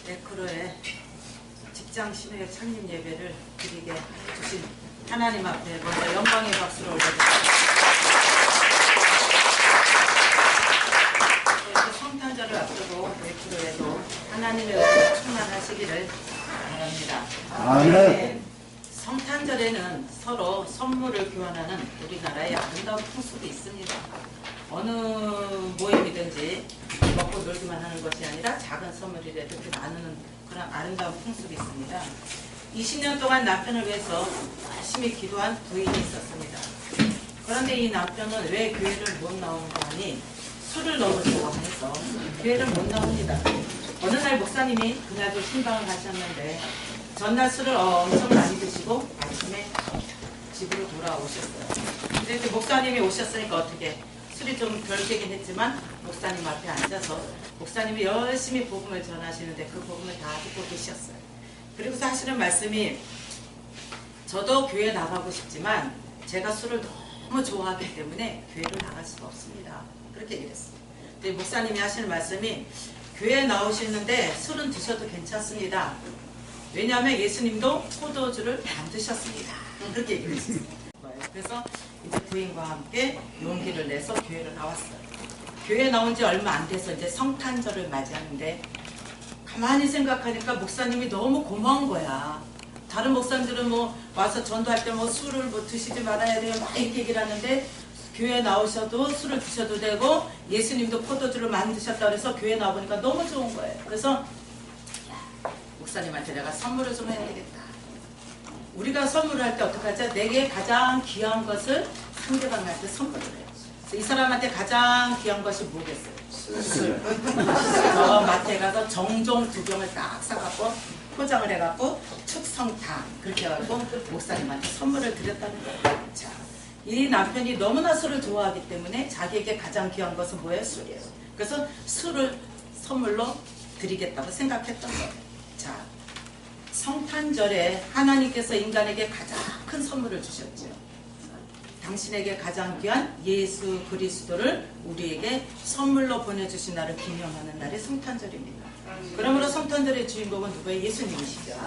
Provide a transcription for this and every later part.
에크로의 직장 신우의 창립 예배를 드리게 해주신 하나님 앞에 먼저 영광의 박수를 올려드립니다. 성탄절을 앞두고 에크로에도 하나님의 은혜가 충만하시기를 바랍니다. 아멘. 성탄절에는 서로 선물을 교환하는 우리나라의 아름다운 풍습이 있습니다. 어느 모임이든지 먹고 놀기만 하는 것이 아니라 작은 선물이라도 이렇게 나누는 그런 아름다운 풍습이 있습니다. 20년 동안 남편을 위해서 열심히 기도한 부인이 있었습니다. 그런데 이 남편은 왜 교회를 못 나오는가 하니 술을 너무 좋아해서 교회를 못 나옵니다. 어느 날 목사님이 그날도 신방을 가셨는데 전날 술을 엄청 많이 드시고 아침에 집으로 돌아오셨어요. 근데 이제 목사님이 오셨으니까 어떻게 술이 좀 덜 깨긴 했지만 목사님 앞에 앉아서 목사님이 열심히 복음을 전하시는데 그 복음을 다 듣고 계셨어요. 그리고서 하시는 말씀이 저도 교회 나가고 싶지만 제가 술을 너무 좋아하기 때문에 교회를 나갈 수가 없습니다. 그렇게 얘기했어요. 근데 목사님이 하시는 말씀이 교회에 나오시는데 술은 드셔도 괜찮습니다. 왜냐하면 예수님도 포도주를 안 드셨습니다. 그렇게 얘기했어요. 그래서 이제 부인과 함께 용기를 내서 교회를 나왔어요. 교회 나온 지 얼마 안 돼서 이제 성탄절을 맞이하는데 가만히 생각하니까 목사님이 너무 고마운 거야. 다른 목사님들은 뭐 와서 전도할 때 뭐 술을 뭐 드시지 말아야 돼요 막 이렇게 얘기를 하는데 교회 나오셔도 술을 드셔도 되고 예수님도 포도주를 많이 드셨다 그래서 교회 나와보니까 너무 좋은 거예요. 그래서 목사님한테 내가 선물을 좀 해야 되겠다. 우리가 선물을 할 때 어떻게 하죠? 내게 가장 귀한 것을 상대방한테 선물을 해요. 이 사람한테 가장 귀한 것이 뭐겠어요? 술. 저 마트에 가서 정종 2병을 딱 사갖고 포장을 해갖고 축성탕 그렇게 해갖고 목사님한테 선물을 드렸다는 거예요. 자, 이 남편이 너무나 술을 좋아하기 때문에 자기에게 가장 귀한 것은 뭐예요? 술이에요. 그래서 술을 선물로 드리겠다고 생각했던 거예요. 자, 성탄절에 하나님께서 인간에게 가장 큰 선물을 주셨죠. 당신에게 가장 귀한 예수 그리스도를 우리에게 선물로 보내주신 날을 기념하는 날이 성탄절입니다. 그러므로 성탄절의 주인공은 누구예요? 예수님이시죠.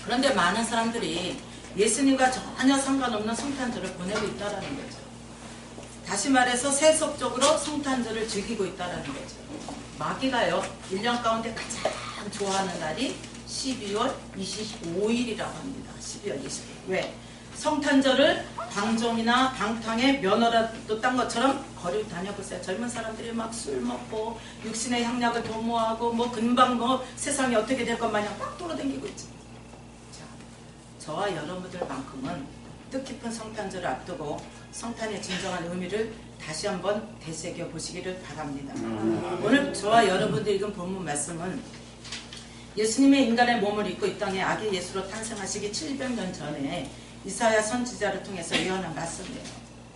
그런데 많은 사람들이 예수님과 전혀 상관없는 성탄절을 보내고 있다는 거죠. 다시 말해서 세속적으로 성탄절을 즐기고 있다는 거죠. 마귀가요 1년 가운데 가장 좋아하는 날이 12월 25일이라고 합니다. 12월 25일. 왜? 성탄절을 방종이나 방탕에 면허라도 딴 것처럼 거리를 다녀보세요. 젊은 사람들이 막 술 먹고 육신의 향락을 도모하고 뭐 금방 뭐 세상이 어떻게 될 것 마냥 꽉 돌아다니고 있죠. 자, 저와 여러분들만큼은 뜻깊은 성탄절을 앞두고 성탄의 진정한 의미를 다시 한번 되새겨 보시기를 바랍니다. 오늘 저와 여러분들 읽은 본문 말씀은 예수님의 인간의 몸을 입고 이 땅에 아기 예수로 탄생하시기 700년 전에 이사야 선지자를 통해서 예언한 말씀이에요.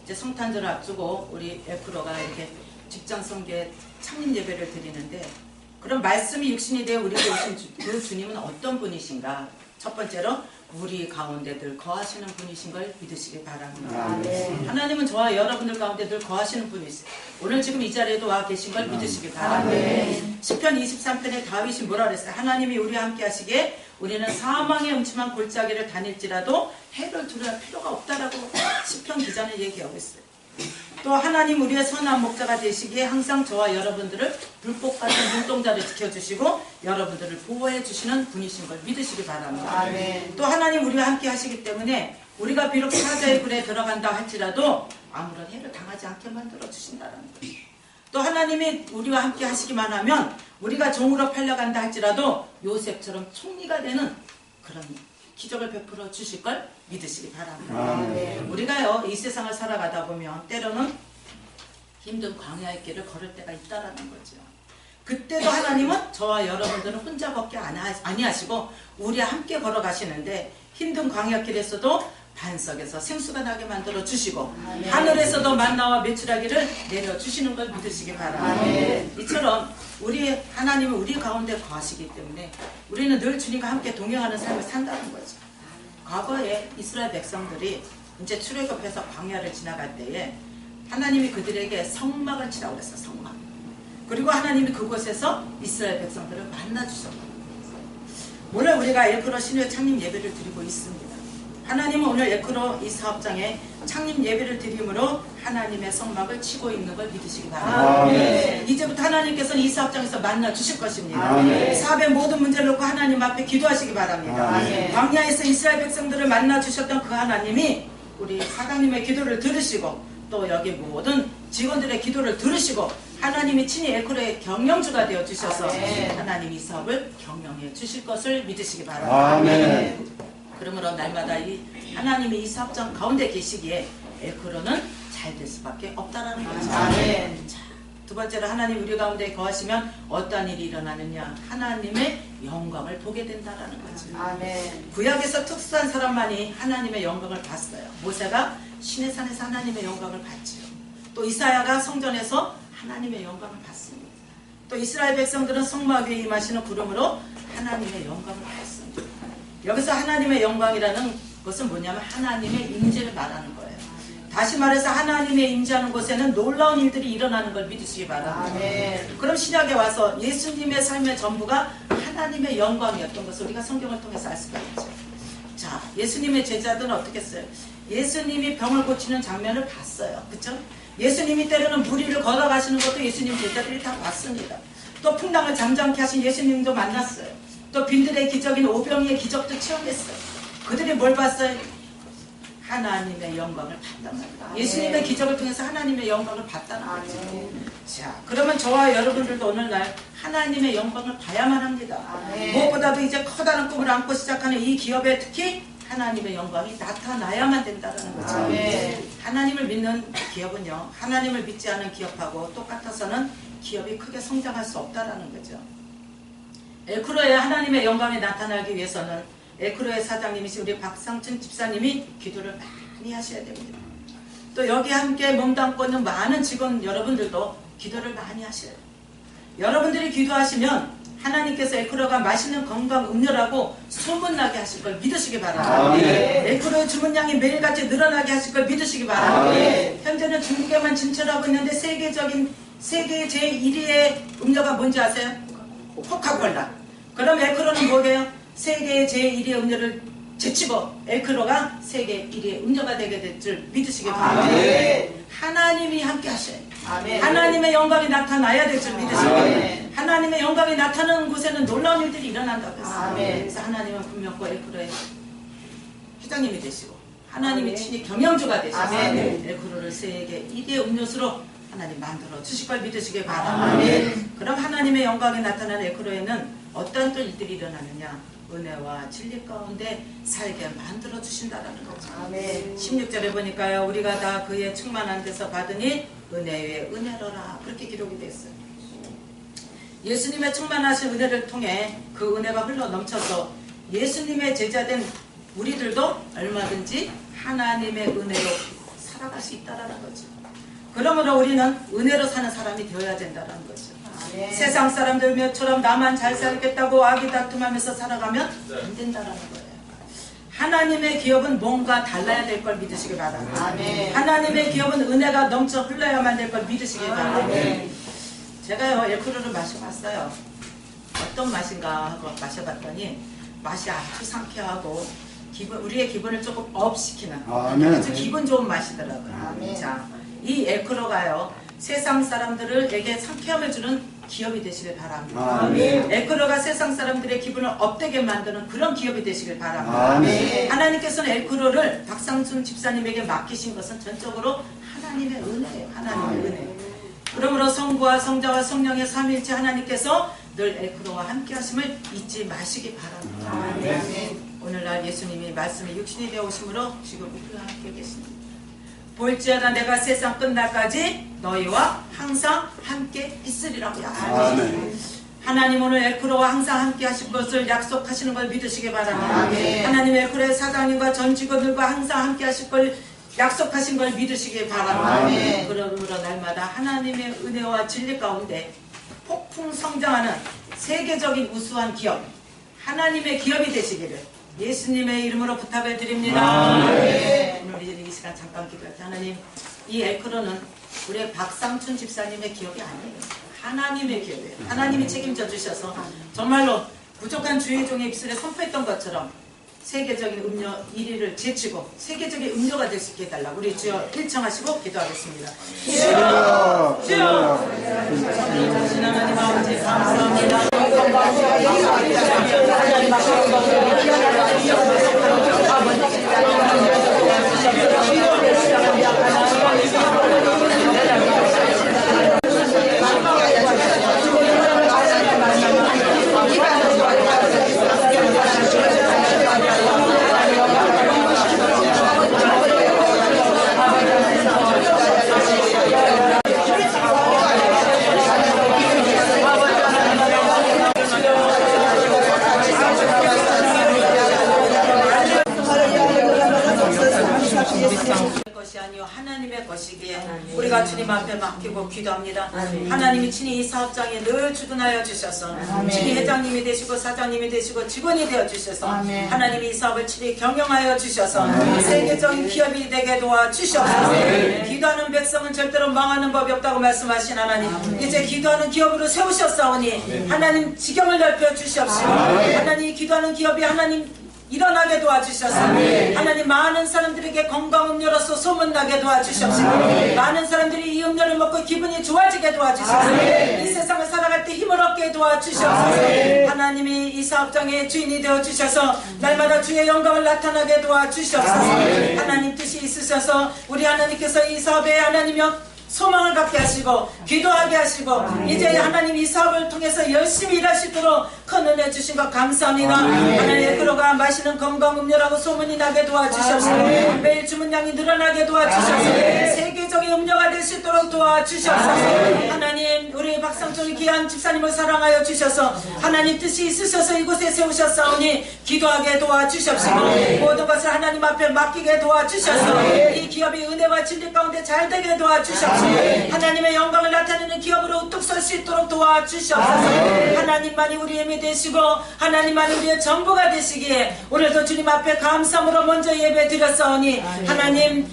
이제 성탄절을 앞두고 우리 에크로가 이렇게 직장 성교회 창립 예배를 드리는데 그런 말씀이 육신이 되어 우리에게 오신 그 주님은 어떤 분이신가? 첫 번째로 우리 가운데 늘 거하시는 분이신 걸 믿으시기 바랍니다. 하나님은 저와 여러분들 가운데 늘 거하시는 분이세요. 오늘 지금 이 자리에도 와 계신 걸 믿으시기 바랍니다. 시편 23편에 다윗이 뭐라 그랬어요? 하나님이 우리와 함께 하시기에 우리는 사망의 음침한 골짜기를 다닐지라도 해를 두려울 필요가 없다라고 시편 기자는 얘기하고 있어요. 또 하나님 우리의 선한 목자가 되시기에 항상 저와 여러분들을 불꽃 같은 눈동자를 지켜주시고 여러분들을 보호해 주시는 분이신 걸 믿으시기 바랍니다. 또 하나님 우리와 함께 하시기 때문에 우리가 비록 사자의 굴에 들어간다 할지라도 아무런 해를 당하지 않게 만들어 주신다는 거예요. 또 하나님이 우리와 함께 하시기만 하면 우리가 종으로 팔려간다 할지라도 요셉처럼 총리가 되는 그런 기적을 베풀어 주실 걸 믿으시기 바랍니다. 우리가요 이 세상을 살아가다 보면 때로는 힘든 광야의 길을 걸을 때가 있다라는 거죠. 그때도 하나님은 저와 여러분들은 혼자 걷게 아니하시고 우리와 함께 걸어가시는데 힘든 광야길에서도 반석에서 생수가 나게 만들어 주시고 하늘에서도 만나와 메추라기를 내려주시는 걸 믿으시기 바랍니다. 이처럼 우리 하나님은 우리 가운데 거하시기 때문에 우리는 늘 주님과 함께 동행하는 삶을 산다는 거죠. 과거에 이스라엘 백성들이 이제 출애굽해서 광야를 지나갈 때에 하나님이 그들에게 성막을 치라고 그랬어요. 성막. 그리고 하나님이 그곳에서 이스라엘 백성들을 만나주셨다. 오늘 우리가 에크로 신유의 창립 예배를 드리고 있습니다. 하나님은 오늘 에크로 이 사업장에 창립 예배를 드림으로 하나님의 성막을 치고 있는 걸 믿으시기 바랍니다. 아멘. 이제부터 하나님께서는 이 사업장에서 만나 주실 것입니다. 아멘. 사업의 모든 문제를 놓고 하나님 앞에 기도하시기 바랍니다. 아멘. 광야에서 이스라엘 백성들을 만나 주셨던 그 하나님이 우리 사장님의 기도를 들으시고 또 여기 모든 직원들의 기도를 들으시고 하나님이 친히 에크로의 경영주가 되어 주셔서 아멘. 하나님이 이 사업을 경영해 주실 것을 믿으시기 바랍니다. 아멘. 그러므로 날마다 이 하나님이 이 사업장 가운데 계시기에 에크로는 잘 될 수밖에 없다라는 거죠. 아멘. 자, 두 번째로 하나님 우리 가운데 거하시면 어떠한 일이 일어나느냐? 하나님의 영광을 보게 된다라는 거죠. 아멘. 구약에서 특수한 사람만이 하나님의 영광을 봤어요. 모세가 시내 산에서 하나님의 영광을 봤지요. 또 이사야가 성전에서 하나님의 영광을 봤습니다. 또 이스라엘 백성들은 성막 위에 임하시는 구름으로 하나님의 영광을 봤습니다. 여기서 하나님의 영광이라는 것은 뭐냐면 하나님의 임재를 말하는 거예요. 다시 말해서 하나님의 임재하는 곳에는 놀라운 일들이 일어나는 걸 믿으시기 바랍니다. 아멘. 그럼 신약에 와서 예수님의 삶의 전부가 하나님의 영광이었던 것을 우리가 성경을 통해서 알 수가 있죠. 자, 예수님의 제자들은 어떻게 했어요? 예수님이 병을 고치는 장면을 봤어요. 그렇죠? 예수님이 때로는 무리를 걸어가시는 것도 예수님 제자들이 다 봤습니다. 또 풍랑을 잠잠케 하신 예수님도 만났어요. 또 빈들의 기적인 오병이의 기적도 체험했어요. 그들이 뭘 봤어요? 하나님의 영광을 봤단 말이에요. 예수님의 기적을 통해서 하나님의 영광을 봤다는 거죠. 자, 그러면 저와 여러분들도 오늘날 하나님의 영광을 봐야만 합니다. 아멘. 무엇보다도 이제 커다란 꿈을 안고 시작하는 이 기업에 특히 하나님의 영광이 나타나야만 된다는 거죠. 아멘. 하나님을 믿는 기업은요, 하나님을 믿지 않은 기업하고 똑같아서는 기업이 크게 성장할 수 없다는 거죠. 에크로의 하나님의 영광이 나타나기 위해서는 에크로의 사장님이신 우리 박상춘 집사님이 기도를 많이 하셔야 됩니다. 또 여기 함께 몸담고 있는 많은 직원 여러분들도 기도를 많이 하셔야 돼요. 여러분들이 기도하시면 하나님께서 에크로가 맛있는 건강 음료라고 소문나게 하실 걸 믿으시기 바랍니다. 아멘. 에크로의 주문량이 매일같이 늘어나게 하실 걸 믿으시기 바랍니다. 아멘. 현재는 중국에만 진출하고 있는데 세계 제1위의 음료가 뭔지 아세요? 코카콜라. 그럼 에크로는 뭐게요? 세계 제1위의 음료를 제치고 에크로가 세계 1위의 음료가 되게 될 줄 믿으시기 바랍니다. 아멘. 하나님이 함께 하셔야 돼요. 아멘. 하나님의 영광이 나타나야 될 줄 믿으시기 바랍니다. 아멘. 하나님의 영광이 나타나는 곳에는 놀라운 일들이 일어난다고 했어요. 아멘. 그래서 하나님은 분명히 에크로의 회장님이 되시고 하나님이 아멘. 친히 경영주가 되셔서 아멘. 에크로를 세계 1위의 음료수로 하나님 만들어 주실 걸 믿으시기 바랍니다. 아멘. 그럼 하나님의 영광이 나타나는 에크로에는 어떤 또 일들이 일어나느냐? 은혜와 진리 가운데 살게 만들어 주신다라는 거죠. 아멘. 16절에 보니까요, 우리가 다 그의 충만한 데서 받으니 은혜 위에 은혜로라, 그렇게 기록이 됐어요. 예수님의 충만하신 은혜를 통해 그 은혜가 흘러 넘쳐서 예수님의 제자된 우리들도 얼마든지 하나님의 은혜로 살아갈 수 있다라는 거죠. 그러므로 우리는 은혜로 사는 사람이 되어야 된다는 거죠. 아멘. 세상 사람들처럼 나만 잘 살겠다고 악이 다툼하면서 살아가면 안 된다는 거예요. 하나님의 기업은 뭔가 달라야 될 걸 믿으시기 바랍니다. 아멘. 하나님의 기업은 은혜가 넘쳐 흘러야만 될 걸 믿으시기 바랍니다. 아멘. 제가요, 에크로를 마셔봤어요. 어떤 맛인가 하고 마셔봤더니 맛이 아주 상쾌하고 우리의 기분을 조금 업시키는 아멘. 아주 기분 좋은 맛이더라고요. 아멘. 자, 이 에크로가요, 세상 사람들에게 상쾌함을 주는 기업이 되시길 바랍니다. 아멘. 에크로가 세상 사람들의 기분을 업되게 만드는 그런 기업이 되시길 바랍니다. 아멘. 하나님께서는 에크로를 박상순 집사님에게 맡기신 것은 전적으로 하나님의 은혜예요. 하나님의 은혜. 그러므로 성부와 성자와 성령의 삼위일체 하나님께서 늘 에크로와 함께 하심을 잊지 마시기 바랍니다. 아멘. 오늘날 예수님이 말씀이 육신이 되어 오심으로 지금 우리와 함께 계십니다. 볼지어다 내가 세상 끝날까지 너희와 항상 함께 있으리라고 약속하셨습니다. 아멘. 하나님 오늘 에크로와 항상 함께 하실 것을 약속하시는 걸 믿으시기 바랍니다. 아멘. 하나님 에크로의 사장님과 전 직원들과 항상 함께 하실 걸 약속하신 걸 믿으시기 바랍니다. 아멘. 그러므로 날마다 하나님의 은혜와 진리 가운데 폭풍 성장하는 세계적인 우수한 기업, 하나님의 기업이 되시기를 예수님의 이름으로 부탁을 드립니다. 아멘. 오늘 이 시간 잠깐 기도할 때 하나님, 이 에크로는 우리 박상춘 집사님의 기업이 아니에요. 하나님의 기업이에요. 하나님이 책임져 주셔서 정말로 부족한 주의 종의 입술에 선포했던 것처럼 세계적인 음료 1위를 제치고 세계적인 음료가 될 수 있게 해달라고 우리 주여 일청하시고 기도하겠습니다. 주여! 주여! 주신 하나님 아버지 감사합니다. 것이 아니요 하나님의 것이기에 우리가 주님 앞에 맡기고 기도합니다. 하나님이 친히 이 사업장에 늘 주둔하여 주셔서 친히 회장님이 되시고 사장님이 되시고 직원이 되어 주셔서 하나님이 이 사업을 친히 경영하여 주셔서 세계적인 기업이 되게 도와 주셔서 기도하는 백성은 절대로 망하는 법이 없다고 말씀하신 하나님, 이제 기도하는 기업으로 세우셨사오니 하나님 지경을 넓혀 주시옵시고 하나님 기도하는 기업이 하나님 일어나게 도와주셔서 하나님 많은 사람들에게 건강 음료로서 소문나게 도와주시옵시고 많은 사람들이 이 음료를 먹고 기분이 좋아지게 도와주셔서 이 세상을 살아갈 때 힘을 얻게 도와주셔서 하나님이 이 사업장의 주인이 되어주셔서 날마다 주의 영광을 나타나게 도와주시옵소서. 하나님 뜻이 있으셔서 우리 하나님께서 이 사업에 하나님여 소망을 갖게 하시고 기도하게 하시고 이제 하나님 이 사업을 통해서 열심히 일하시도록 큰 은혜 주신 것 감사합니다. 하나님의 그로가 마시는 건강 음료라고 소문이 나게 도와주셔서 매일 주문량이 늘어나게 도와주셔서 세계적인 음료가 될 수 있도록 도와주셔서 하나님 우리 박상철 귀한 집사님을 사랑하여 주셔서 하나님 뜻이 있으셔서 이곳에 세우셨사오니 기도하게 도와주십시오. 모든 것을 하나님 앞에 맡기게 도와주셔서 이 기업이 은혜와 진리 가운데 잘 되게 도와주십시오. 하나님의 영광을 나타내는 기업으로 우뚝 설 수 있도록 도와주시옵소서. 하나님만이 우리의 힘이 되시고 하나님만이 우리의 전부가 되시기에 오늘도 주님 앞에 감사함으로 먼저 예배 드렸사오니 하나님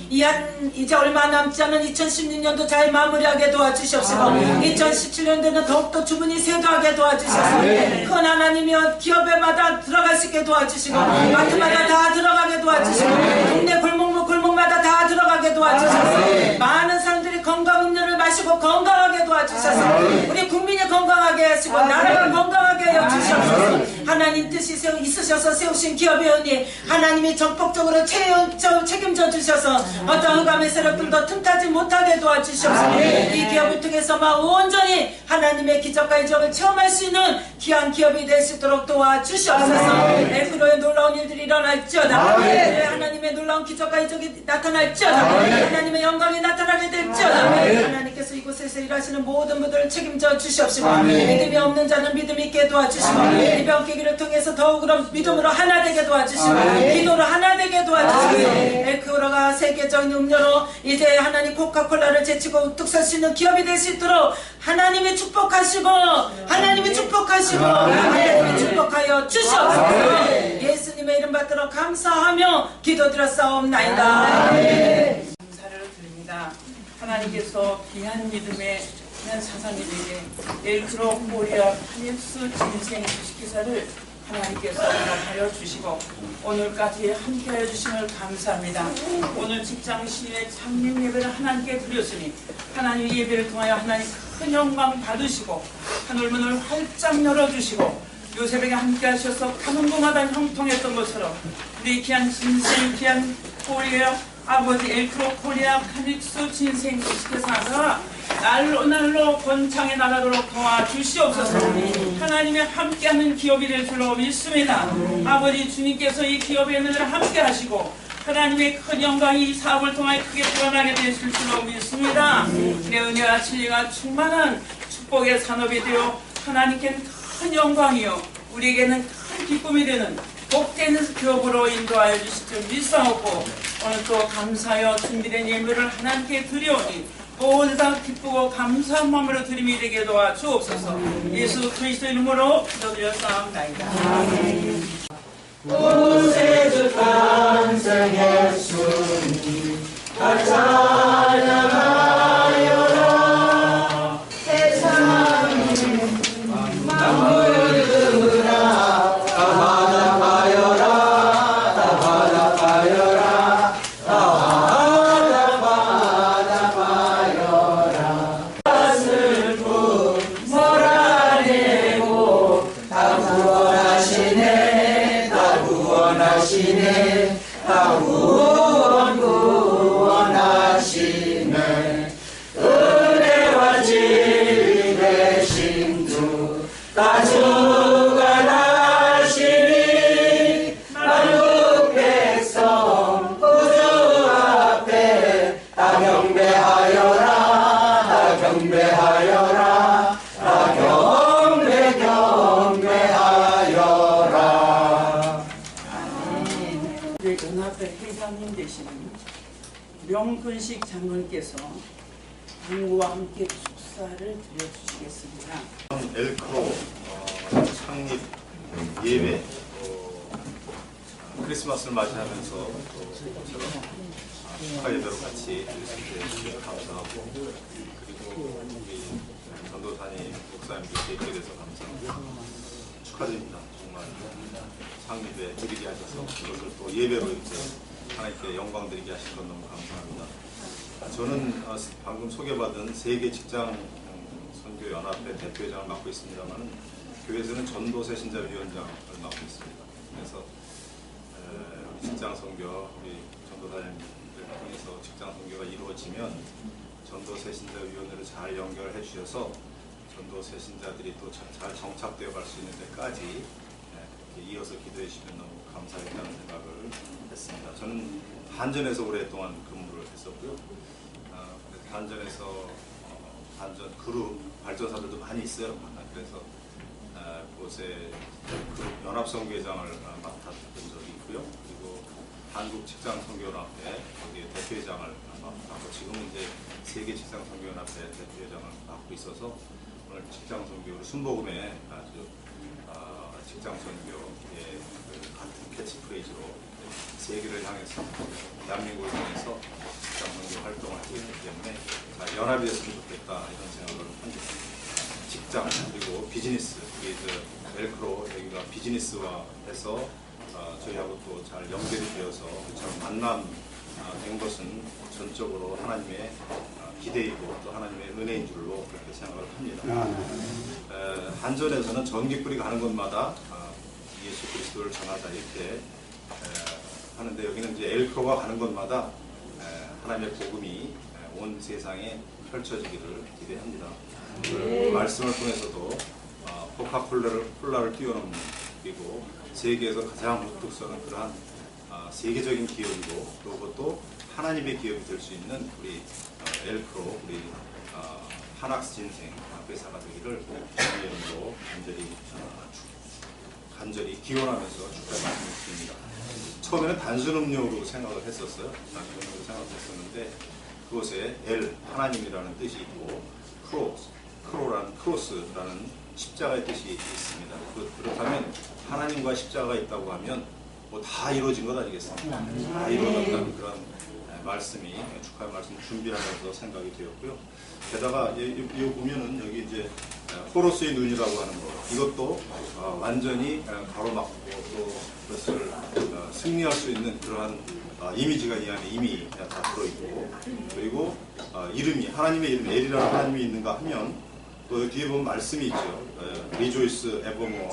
이제 얼마 남지 않은 2016년도 잘 마무리하게 도와주시옵시고 2017년도에는 더욱더 주문이 쇄도하게 도와주셔서 큰 하나님이여 기업에마다 들어갈 수 있게 도와주시고 마트마다 다 들어가게 도와주시고 동네 골목마다 다 들어가게 도와주셔서 많은 사람들이 건강 음료를 마시고 건강하게 도와주셔서 우리 국민이 건강하게 하시고 나라가 건강하게 하여 주시옵소서. 하나님 뜻이 있으셔서 세우신 기업이오니 하나님이 전폭적으로 책임져 주셔서 어떤 흑암의 세력들도 틈타지 못하게 도와주시옵소서. 이 기업을 통해서만 온전히 하나님의 기적과 이적을 체험할 수 있는 귀한 기업이 될 수 있도록 도와주시옵소서. 에프로의 놀라운 일들이 일어날지어다. 하나님의 놀라운 기적과 이적이 나타날지어다. 하나님의 영광이 나타나게 될지어다. 하나님께서 이곳에서 일하시는 모든 분들을 책임져 주시옵시고 믿음이 없는 자는 믿음 있게 도와주시고 이 병기기를 통해서 더욱으로 믿음으로 하나 되게 도와주시고 기도로 하나 되게 도와주시고 엘크로가 세계적인 음료로 이제 하나님 코카콜라를 제치고 우뚝 설 수 있는 기업이 될 수 있도록 하나님이 축복하시고 하나님이 축복하여 주시옵소서. 예수님의 이름 받들어 감사하며 기도드렸사옵나이다. 감사를 드립니다. 하나님께서 귀한 믿음의 귀한 사상님에게 엘크로 코리아 카닉스 진생 주식회사를 하나님께서 응답하여 주시고 오늘까지 함께하여 주심을 감사합니다. 오늘 직장 시위의 창립 예배를 하나님께 드렸으니 하나님 예배를 통하여 하나님 큰 영광 받으시고 하늘문을 활짝 열어주시고 요셉에게 함께 하셔서 가는 곳마다 형통했던 것처럼 우리 귀한 진생 귀한 코리아 아버지 엘크로 코리아 카닉스 진생 주식회사가 날로 번창해 나가도록 도와주시옵소서. 하나님의 함께하는 기업이 될 줄로 믿습니다. 아버지 주님께서 이 기업의 은혜를 함께 하시고 하나님의 큰 영광이 이 사업을 통해 크게 드러나게 되실 줄로 믿습니다. 내 은혜와 진리가 충만한 축복의 산업이 되어 하나님께는 큰 영광이요 우리에게는 큰 기쁨이 되는 복되는 기업으로 인도하여 주실 줄 믿사옵고 오늘 또 감사하여 준비된 예물을 하나님께 드려오니 모두 다 기쁘고 감사한 마음으로 드림이 되게 도와주옵소서. 예수 그리스도 이름으로 기도드렸사옵나이다. 아멘. 구세주 탄생했으니 찬양하여라 세상에 구원하시네 다 구원하시네 은혜와 진리의 심주 다 주관하시니 만국백성 구주 앞에 다 경배하여라 다 경배하여라 다 경배하여라. 우리 연합회 회장님 되시는 명근식 장로님께서 당구와 함께 축사를 드려주시겠습니다. 엘크로 창립 예배 크리스마스를 맞이하면서 저처럼 축하 예배로 같이 드릴 수 있게 감사하고 그리고 우리 전도사님 목사님들께 있게 돼서 감사하고 축하드립니다. 정말 창립에 드리게 하셔서 그것을 또 예배로 이제 하나님께 영광 드리게 하신 것 너무 감사합니다. 저는 방금 소개받은 세계 직장 선교 연합회 대표회장을 맡고 있습니다만 교회에서는 전도새 신자위원장을 맡고 있습니다. 그래서 우리 직장 선교 우리 전도사님들 통해서 직장 선교가 이루어지면 전도새 신자위원회를 잘 연결해 주셔서 전도새 신자들이 또 잘 정착되어 갈 수 있는 데까지 이렇게 이어서 기도해 주시면 너무 감사하겠다는 생각을 했습니다. 저는 한전에서 오랫동안 근무를 했었고요. 한전에서 한전 그룹 발전사들도 많이 있어요. 그래서 그곳에 그룹 연합선교회장을 맡았던 적이 있고요. 그리고 한국직장선교연합회 거기에 대표회장을 맡고 지금은 이제 세계직장선교연합회 대표회장을 맡고 있어서 오늘 직장선교를 순복음에 아주 직장선교의 같은 캐치프레이즈로 세계를 향해서 대한민국을 향해서 직장선교 활동을 하고 있기 때문에 연합이 됐으면 좋겠다 이런 생각을 합니다. 직장 그리고 비즈니스 엘크로 여기가 비즈니스화 해서 저희하고 또 잘 연결이 되어서 잘 만남된 것은 전적으로 하나님의 기대이고 또 하나님의 은혜인 줄로 그렇게 생각을 합니다. 한전에서는 전깃불이 가는 곳마다 예수 그리스도를 전하자 이렇게 하는데 여기는 이제 엘크로가 가는 곳마다 하나님의 복음이 온 세상에 펼쳐지기를 기대합니다. 그 말씀을 통해서도 코카콜라를 뛰어넘는 그리고 세계에서 가장 우뚝 서는 그러한 세계적인 기업이고 또 그것도 하나님의 기업이 될 수 있는 우리 엘크로 우리 한학스 진생 회사가 되기를 주님으로 간절히 기원하면서 축하의 말씀을 드립니다. 처음에는 단순 음료로 생각을 했었어요. 단순 음료로 생각했었는데 그것에 엘 하나님이라는 뜻이 있고 크로스라는 십자가의 뜻이 있습니다. 그렇다면 하나님과 십자가가 있다고 하면 뭐 다 이루어진 것 아니겠습니까? 다 이루어졌다는 그런 말씀이 축하의 말씀 준비하면서 생각이 되었고요. 게다가 이 보면은 여기 이제 호로스의 눈이라고 하는 것 이것도 완전히 가로막고 또 그것을 승리할 수 있는 그러한 이미지가 이 안에 이미 다 들어있고 그리고 이름이 하나님의 이름 엘이라는 하나님이 있는가 하면 또 뒤에 보면 말씀이 있죠. 리조이스 에버모어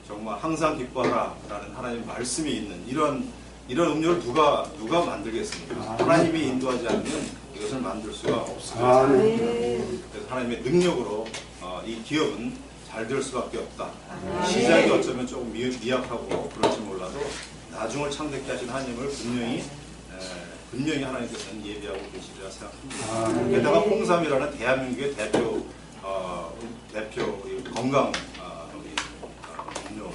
정말 항상 기뻐하라 라는 하나님의 말씀이 있는 이런 음료를 누가 만들겠습니까? 하나님이 인도하지 않으면 이것을 만들 수가 없어요. 그래서 하나님의 능력으로 이 기업은 잘 될 수밖에 없다. 시작이 어쩌면 조금 미약하고 그럴지 몰라도 나중을 창조케 하신 하나님을 분명히 하나님께서는 예비하고 계시리라 생각합니다. 게다가 홍삼이라는 대한민국의 대표 건강 음료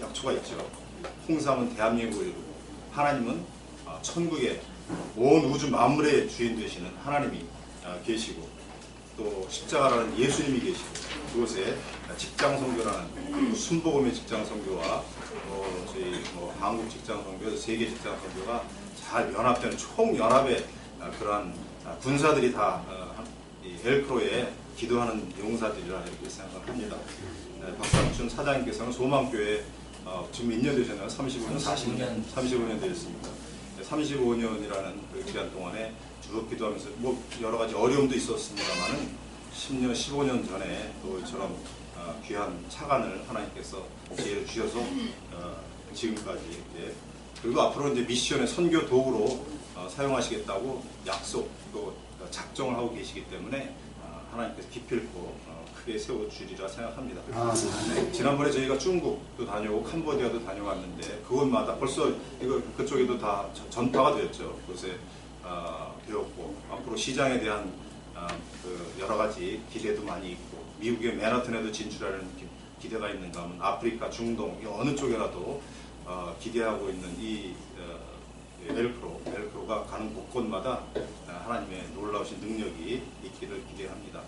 약초가 있죠. 홍삼은 대한민국을 이루고 하나님은 천국의 온 우주 만물의 주인 되시는 하나님이 계시고 또 십자가라는 예수님이 계시고 그곳에 직장선교라는 순복음의 직장선교와 저희 한국 직장선교, 세계 직장선교가 잘 연합되는 총연합의 그러한 군사들이 다 엘크로에 기도하는 용사들이라 이렇게 생각을 합니다. 박상춘 사장님께서는 소망교회 지금 몇 년 되셨나요? 35년, 40년, 35년 되셨습니다. 35년이라는 그 기간 동안에 쭉 기도하면서 뭐 여러 가지 어려움도 있었습니다만은 10년, 15년 전에 또 이처럼 귀한 차관을 하나님께서 지혜를 주셔서 지금까지 이렇게 그리고 앞으로 이제 미션의 선교 도구로 사용하시겠다고 약속 또 작정을 하고 계시기 때문에 하나님께서 기필코 크게 세워주리라 생각합니다. 네, 지난번에 저희가 중국도 다녀오고 캄보디아도 다녀왔는데 그곳마다 벌써 그쪽에도 다 전파가 되었죠. 그것에 배웠고 앞으로 시장에 대한 그 여러 가지 기대도 많이 있고 미국의 맨하튼에도 진출하는 기대가 있는가 하면 아프리카, 중동 어느 쪽에라도 기대하고 있는 이 엘크로가 가는 곳곳마다 하나님의 놀라우신 능력이 있기를 기대합니다.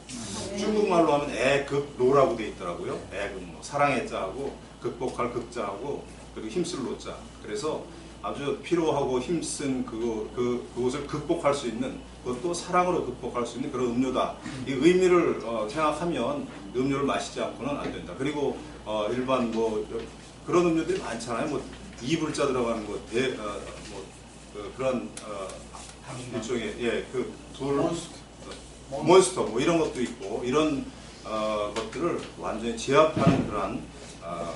중국말로 하면 애극로라고 되어 있더라고요. 애극로, 사랑의 자하고 극복할 극자하고 그리고 힘쓸 노자. 그래서 아주 필요하고 힘쓴 그것을 극복할 수 있는 그것도 사랑으로 극복할 수 있는 그런 음료다. 이 의미를 생각하면 음료를 마시지 않고는 안 된다. 그리고 일반 그런 음료들이 많잖아요. 뭐 2불자 들어가는 것, 그런 일종의 몬스터 뭐 이런 것도 있고 이런 것들을 완전히 제압하는 그러한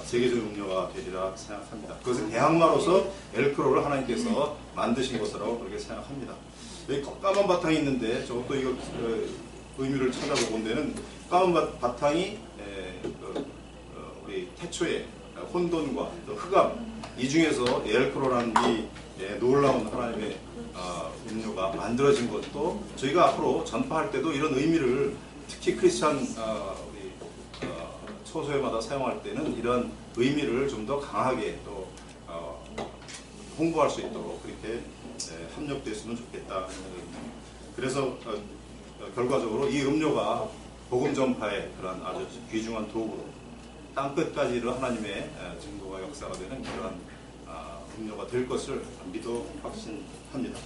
세계적인 음료가 되리라 생각합니다. 그것은 대항마로서 엘크로를 하나님께서 만드신 것이라고 그렇게 생각합니다. 여기 까만 바탕이 있는데 저것도 이거 의미를 찾아본 데는 까만 바탕이 우리 태초에 혼돈과 또 흑암 이 중에서 엘크로라는 이 놀라운 하나님의 음료가 만들어진 것도 저희가 앞으로 전파할 때도 이런 의미를 특히 크리스찬 우리 초소회마다 사용할 때는 이런 의미를 좀 더 강하게 또 홍보할 수 있도록 그렇게 협력됐으면 좋겠다 생각입니다. 그래서 결과적으로 이 음료가 복음 전파의 그런 아주 귀중한 도구로 땅 끝까지를 하나님의 증거와 역사가 되는 그러한 음료가 될 것을 믿어 확신합니다.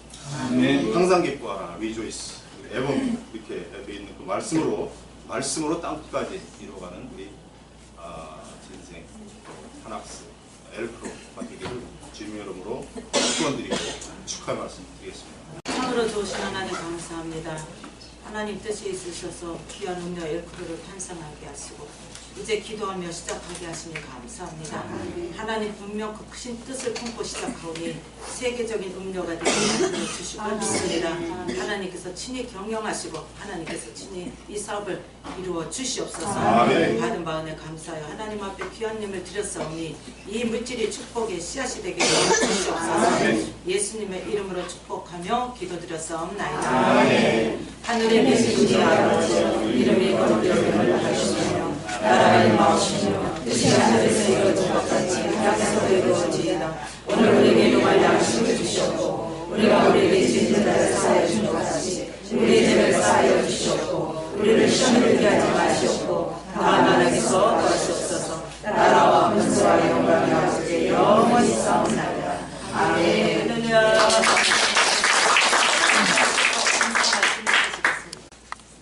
항상 기뻐하라, 리조이스. 앨범 이렇게 되어 있는 그 말씀으로 땅 끝까지 이루어가는 우리 진생 한학스 엘크로가 되기를 주님의 이름으로 축원드리고 축하의 말씀 드리겠습니다. 참으로 좋으신 하나님 감사합니다. 하나님 뜻이 있으셔서 귀한 음료 엘크로를 탄생하게 하시고 이제 기도하며 시작하게 하시니 감사합니다. 하나님 분명 그 크신 뜻을 품고 시작하오니 세계적인 음료가 되게 주시고 믿습니다. 하나님께서 친히 경영하시고 하나님께서 친히 이 사업을 이루어 주시옵소서. 받은 바은혜 감사하여 하나님 앞에 귀한 님을 드렸사오니 이 물질이 축복의 씨앗이 되게 주시옵소서. 예수님의 이름으로 축복하며 기도드렸사옵나이다. 하늘에 계신 우리 아버지 이름이 거룩히 여김을 받으시며 나라가 임하옵시며 뜻이 하늘에서 이루어진 것 같이 땅에서도 이루어지이다. 오늘 우리에게 일용할 양식을 주시옵고 우리가 우리에게 지은 자를 사하여 준 것 같이 우리의 죄를 사하여 주시옵고 우리를 시험에 들게 하지 마시옵고 다만 하나님께서 도와주옵소서. 나라와 권세와 영광이 아버지께 영원히 싸움나이다. 아멘.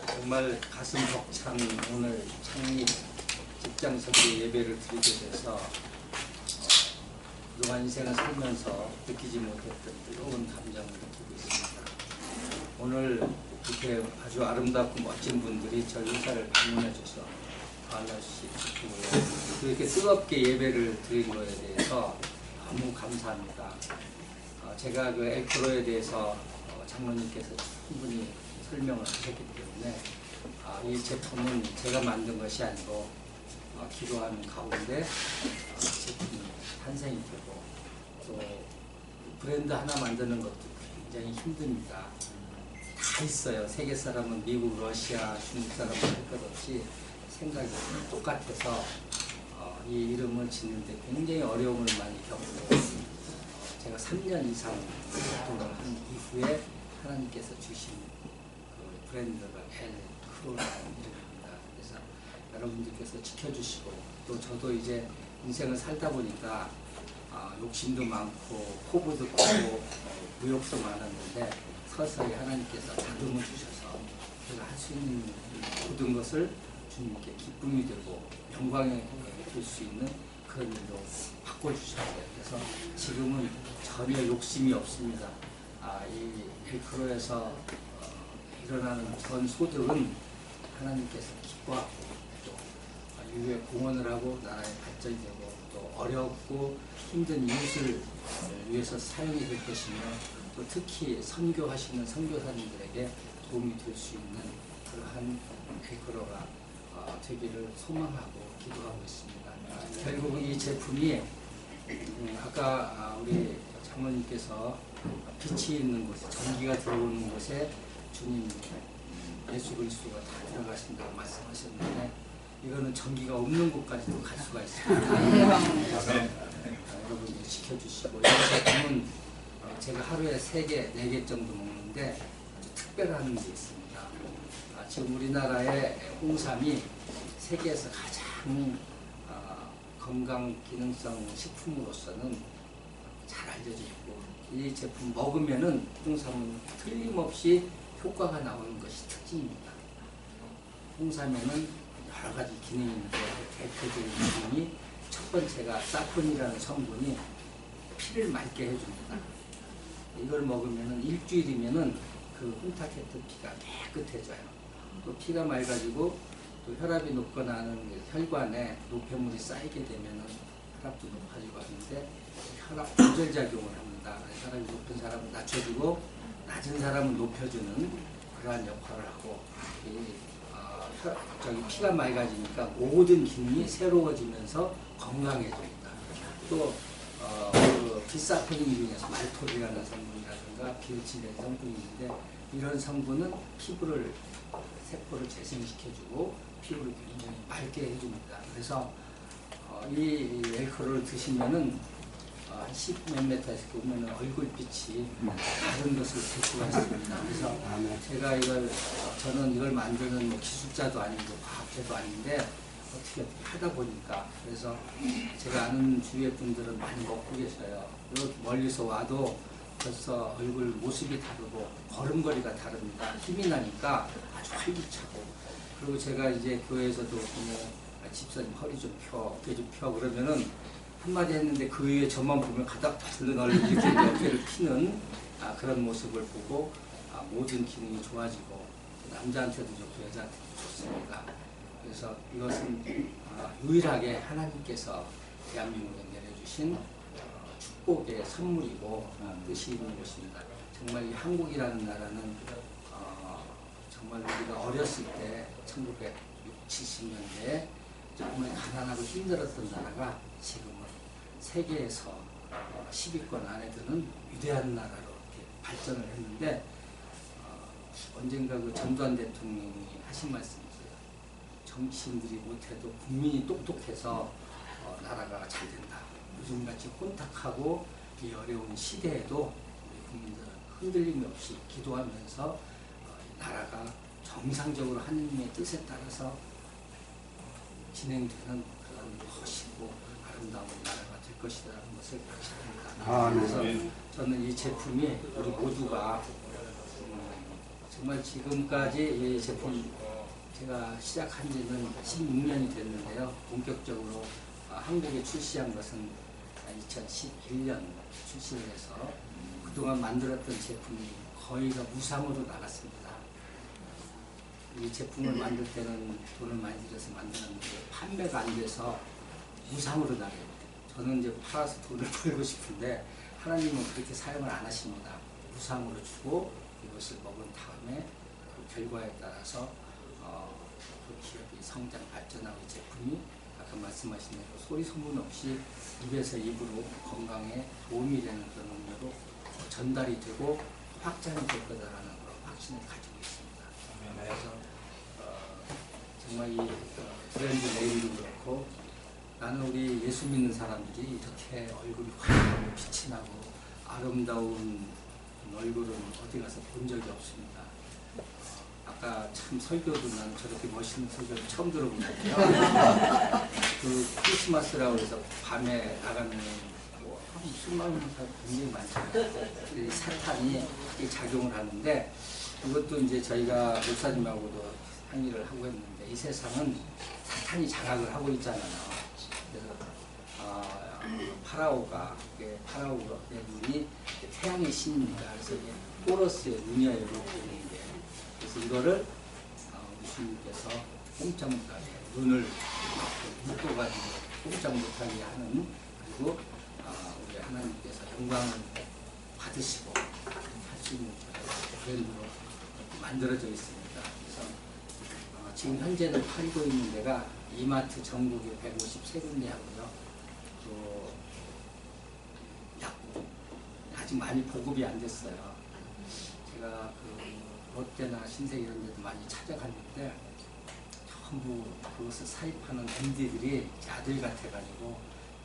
정말 가슴 벅찬 오늘 창립 직장설교 예배를 드리게 돼서 그동안 인생을 살면서 느끼지 못했던 뜨거운 감정을 느끼고 있습니다. 오늘 이렇게 아주 아름답고 멋진 분들이 저희 회사를 방문해 주셔서 반갑시고 이렇게 뜨겁게 예배를 드린 것에 대해서 너무 감사합니다. 제가 그 엘크로에 대해서 장로님께서 충분히 설명을 하셨기 때문에 이 제품은 제가 만든 것이 아니고 기도하는 가운데 제품이 탄생이 되고 또 브랜드 하나 만드는 것도 굉장히 힘듭니다. 다 있어요. 세계 사람은 미국, 러시아, 중국 사람은 할 것 없이 생각이 똑같아서 이 이름을 짓는데 굉장히 어려움을 많이 겪고 제가 3년 이상 활동을 한 이후에 하나님께서 주신 그 브랜드가 엘크로라는 이름입니다. 그래서 여러분들께서 지켜주시고 또 저도 이제 인생을 살다 보니까 욕심도 많고 포부도 크고 무욕도 많았는데 서서히 하나님께서 다듬어 주셔서 제가 할 수 있는 모든 것을 주님께 기쁨이 되고 영광이 될 수 있는 그런 일로 바꿔주셨어요. 그래서 지금은 전혀 욕심이 없습니다. 이 엘크로에서 일어나는 전 소득은 하나님께서 기뻐하고 또 유해 공헌을 하고 나라의 발전이 되고 또 어렵고 힘든 이웃을 위해서 사용이 될 것이며 또 특히 선교하시는 선교사님들에게 도움이 될 수 있는 그러한 에이크로가 되기를 소망하고 기도하고 있습니다. 결국 이 제품이 아까 우리 장로님께서 빛이 있는 곳에 전기가 들어오는 곳에 주님 예수 그리스도가 다 들어가신다고 말씀하셨는데 이거는 전기가 없는 곳까지도 갈 수가 있습니다. 그래서 여러분 지켜주시고 이 제품은 제가 하루에 3개, 4개 정도 먹는데 아주 특별한 게 있습니다. 지금 우리나라의 홍삼이 세계에서 가장 건강 기능성 식품으로서는 잘 알려져 있고 이 제품 먹으면은 홍삼은 틀림없이 효과가 나오는 것이 특징입니다. 홍삼에는 여러 가지 기능이 있는데 대표적인 기능이 첫 번째가 사포닌이라는 성분이 피를 맑게 해줍니다. 이걸 먹으면은 일주일이면은 그 혼탁했던 피가 깨끗해져요. 또 피가 맑아지고 또 혈압이 높거나 하는 혈관에 노폐물이 쌓이게 되면은 혈압도 높아지고 하는데 혈압 조절 작용을 합니다. 혈압이 높은 사람은 낮춰주고 낮은 사람은 높여주는 그러한 역할을 하고 피가 맑아지니까 모든 기능이 새로워지면서 건강해집니다. 또 그 비사포닌으로 인해서 말토리라는 성분이라든가 비오틴이라는 성분이 있는데 이런 성분은 세포를 재생시켜주고 피부를 굉장히 맑게 해줍니다. 그래서 이 에이크로를 드시면은 한 10몇 미터에서 보면은 얼굴빛이 다른 것을 볼 수가 있습니다. 그래서 제가 저는 이걸 만드는 기술자도 아니고 과학자도 아닌데 어떻게 하다 보니까 그래서 제가 아는 주위의 분들은 많이 먹고 계셔요. 이렇게 멀리서 와도 벌써 얼굴 모습이 다르고 걸음걸이가 다릅니다. 힘이 나니까 아주 활기차고 그리고 제가 이제 교회에서도 보면 집사님 허리 좀 펴, 어깨 좀 펴 그러면은 한마디 했는데 그 위에 저만 보면 가닥 들른 얼굴 이렇게 어깨를 피는 그런 모습을 보고 모든 기능이 좋아지고 남자한테도 좋고 여자한테도 좋습니다. 그래서 이것은 유일하게 하나님께서 대한민국에 내려주신 축복의 선물이고 뜻이 있는 것입니다. 정말 이 한국이라는 나라는 정말 우리가 어렸을 때 1960, 70년대에 정말 가난하고 힘들었던 나라가 지금은 세계에서 10위권 안에 드는 위대한 나라로 이렇게 발전을 했는데 언젠가 그 전두환 대통령이 하신 말씀이 있어요. 정치인들이 못해도 국민이 똑똑해서 나라가 잘 된다. 요즘같이 혼탁하고 이 어려운 시대에도 우리 국민들은 흔들림이 없이 기도하면서 나라가 정상적으로 하느님의 뜻에 따라서 진행되는 그런 멋있고 아름다운 나라가 될 것이라는 것을 확신합니다. 그래서 저는 이 제품이 우리 모두가 정말 지금까지 이 제품 제가 시작한 지는 16년이 됐는데요. 본격적으로 한국에 출시한 것은 2011년 출시를 해서 그동안 만들었던 제품이 거의 다 무상으로 나갔습니다. 이 제품을 만들 때는 돈을 많이 들여서 만들었는데 판매가 안 돼서 무상으로 나가요. 저는 이제 팔아서 돈을 벌고 싶은데 하나님은 그렇게 사용을 안 하십니다. 무상으로 주고 이것을 먹은 다음에 그 결과에 따라서 그 기업이 성장 발전하고 이 제품이 아까 말씀하신 대로 소리 소문 없이 입에서 입으로 건강에 도움이 되는 그런 음료로 전달이 되고 확장이 될 거다라는 그런 확신을 가지고 있습니다. 그래서 정말 이 브랜드 네임도 그렇고 나는 우리 예수 믿는 사람들이 이렇게 얼굴이 환하고 빛이 나고 아름다운 얼굴은 어디 가서 본 적이 없습니다. 아까 참 설교도 나는 저렇게 멋있는 설교를 처음 들어보는데요. 그 크리스마스라고 해서 밤에 나가면 뭐 수많은 사람 굉장히 많잖아요. 이 사탄이 작용을 하는데 이것도 이제 저희가 목사님하고도 상의를 하고 했는데 이 세상은 사탄이 장악을 하고 있잖아요. 그래서 파라오의 눈이 태양의 신입니다. 그래서 이게 포러스의 눈이야 이렇게 되는데 그래서 이거를 예수님께서 꼼짝못하게 눈을 묶어가지고 꼼짝 못하게 하는, 그리고 우리 하나님께서 영광을 받으시고 할 수 있는 브랜드로 만들어져 있습니다. 그래서 지금 현재는 팔고 있는 데가 이마트 전국에 153군데 하고요. 또 약국 아직 많이 보급이 안 됐어요. 제가 그 롯데나 신세계 이런 데도 많이 찾아갔는데 전부 그것을 사입하는 MD들이 아들 같아가지고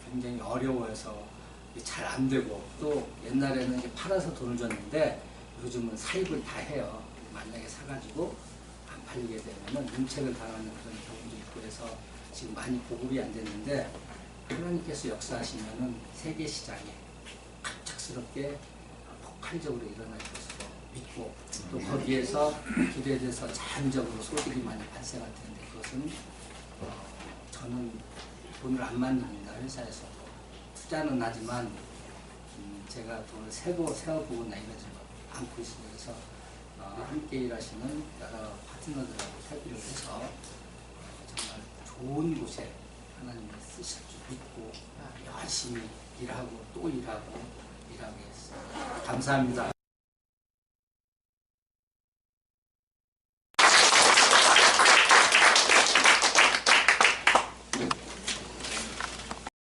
굉장히 어려워해서 잘 안 되고, 또 옛날에는 이제 팔아서 돈을 줬는데 요즘은 사입을 다 해요. 만약에 사가지고 안 팔리게 되면은 문책을 당하는 그런 경우도 있고 해서 지금 많이 보급이 안 됐는데, 하나님께서 역사하시면은 세계 시장에 갑작스럽게 폭발적으로 일어날 것으로 믿고, 또 거기에서 기대돼서 자연적으로 소득이 많이 발생할 텐데, 그것은 저는 돈을 안 만듭니다. 회사에서도 투자는 하지만 제가 돈을 세어보고 이러지 않고 있습니다. 그래서 함께 일하시는 여러 파트너들하고 협의를 해서 정말 좋은 곳에 하나님이 쓰실 줄 믿고 열심히 일하고 또 일하고 하겠습니다. 감사합니다.